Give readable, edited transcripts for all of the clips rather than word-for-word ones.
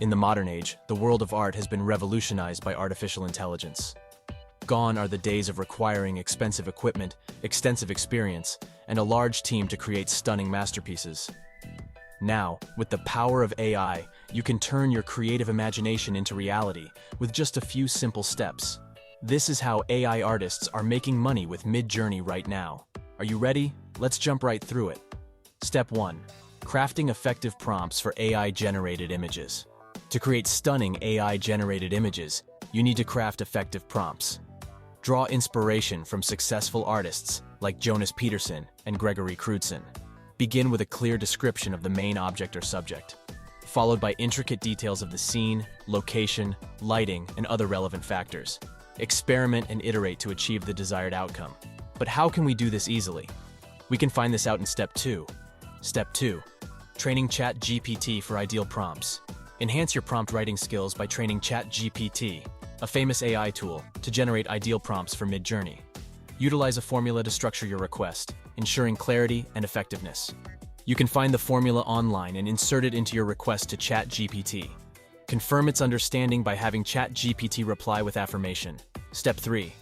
In the modern age, the world of art has been revolutionized by artificial intelligence. Gone are the days of requiring expensive equipment, extensive experience, and a large team to create stunning masterpieces. Now, with the power of AI, you can turn your creative imagination into reality with just a few simple steps. This is how AI artists are making money with Midjourney right now. Are you ready? Let's jump right through it. Step 1. Crafting effective prompts for AI-generated images. To create stunning AI-generated images, you need to craft effective prompts. Draw inspiration from successful artists like Jonas Peterson and Gregory Crewdson. Begin with a clear description of the main object or subject, followed by intricate details of the scene, location, lighting, and other relevant factors. Experiment and iterate to achieve the desired outcome. But how can we do this easily? We can find this out in Step 2. Step 2. Training ChatGPT for ideal prompts. Enhance your prompt writing skills by training ChatGPT, a famous AI tool, to generate ideal prompts for Midjourney. Utilize a formula to structure your request, ensuring clarity and effectiveness. You can find the formula online and insert it into your request to ChatGPT. Confirm its understanding by having ChatGPT reply with affirmation. Step 3.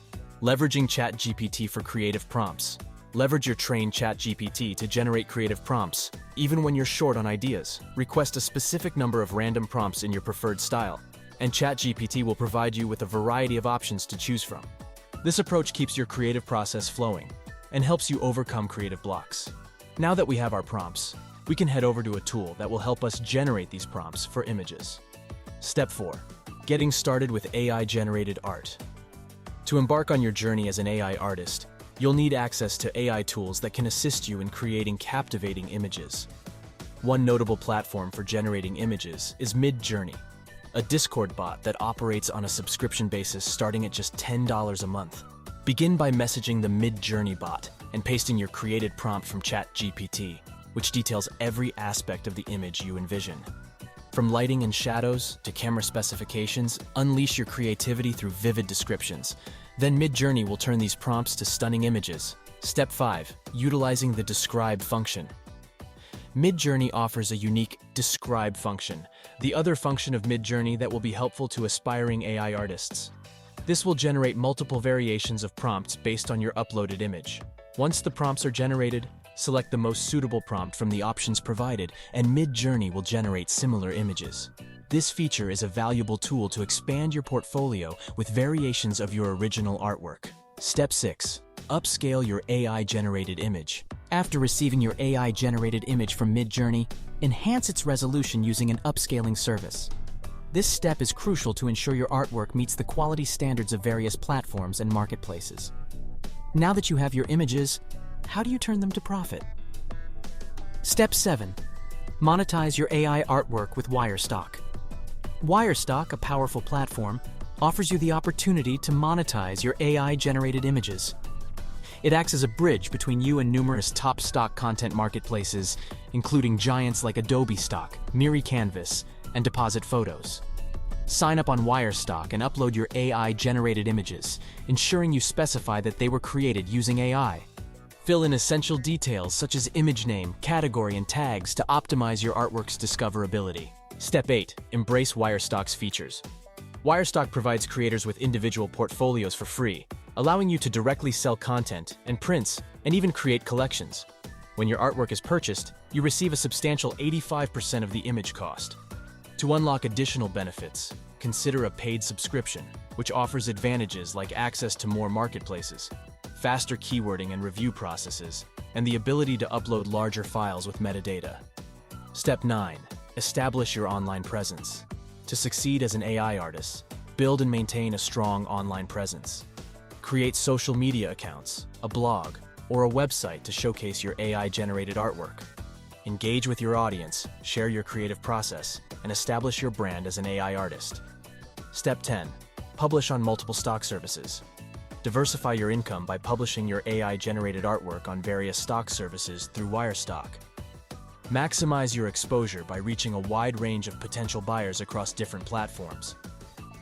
Leveraging ChatGPT for creative prompts. Leverage your trained ChatGPT to generate creative prompts. Even when you're short on ideas, request a specific number of random prompts in your preferred style, and ChatGPT will provide you with a variety of options to choose from. This approach keeps your creative process flowing and helps you overcome creative blocks. Now that we have our prompts, we can head over to a tool that will help us generate these prompts for images. Step 4. Getting started with AI-generated art. To embark on your journey as an AI artist, you'll need access to AI tools that can assist you in creating captivating images. One notable platform for generating images is Midjourney, a Discord bot that operates on a subscription basis starting at just $10 a month. Begin by messaging the Midjourney bot and pasting your created prompt from ChatGPT, which details every aspect of the image you envision. From lighting and shadows to camera specifications, unleash your creativity through vivid descriptions. Then Midjourney will turn these prompts to stunning images. Step 5. Utilizing the Describe function. Midjourney offers a unique Describe function, the other function of Midjourney that will be helpful to aspiring AI artists. This will generate multiple variations of prompts based on your uploaded image. Once the prompts are generated, select the most suitable prompt from the options provided, and Midjourney will generate similar images. This feature is a valuable tool to expand your portfolio with variations of your original artwork. Step 6. Upscale your AI-generated image. After receiving your AI-generated image from Midjourney, enhance its resolution using an upscaling service. This step is crucial to ensure your artwork meets the quality standards of various platforms and marketplaces. Now that you have your images, how do you turn them to profit? Step 7. Monetize your AI artwork with Wirestock. Wirestock, a powerful platform, offers you the opportunity to monetize your AI-generated images. It acts as a bridge between you and numerous top stock content marketplaces, including giants like Adobe Stock, Miri Canvas, and Deposit Photos. Sign up on Wirestock and upload your AI-generated images, ensuring you specify that they were created using AI. Fill in essential details such as image name, category, and tags to optimize your artwork's discoverability. Step 8. Embrace Wirestock's features. Wirestock provides creators with individual portfolios for free, allowing you to directly sell content and prints and even create collections. When your artwork is purchased, you receive a substantial 85% of the image cost. To unlock additional benefits, consider a paid subscription, which offers advantages like access to more marketplaces, faster keywording and review processes, and the ability to upload larger files with metadata. Step 9. Establish your online presence. To succeed as an AI artist, build and maintain a strong online presence. Create social media accounts, a blog, or a website to showcase your AI-generated artwork. Engage with your audience, share your creative process, and establish your brand as an AI artist. Step 10. Publish on multiple stock services. Diversify your income by publishing your AI-generated artwork on various stock services through Wirestock. Maximize your exposure by reaching a wide range of potential buyers across different platforms.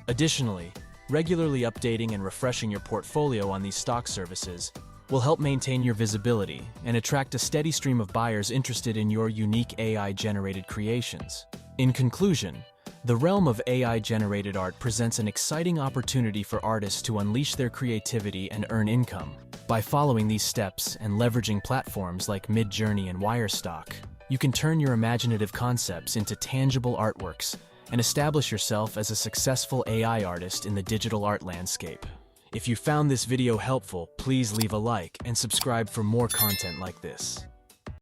Additionally, regularly updating and refreshing your portfolio on these stock services will help maintain your visibility and attract a steady stream of buyers interested in your unique AI-generated creations. In conclusion, The realm of AI-generated art presents an exciting opportunity for artists to unleash their creativity and earn income. By following these steps and leveraging platforms like Midjourney and Wirestock, you can turn your imaginative concepts into tangible artworks and establish yourself as a successful AI artist in the digital art landscape. If you found this video helpful, please leave a like and subscribe for more content like this.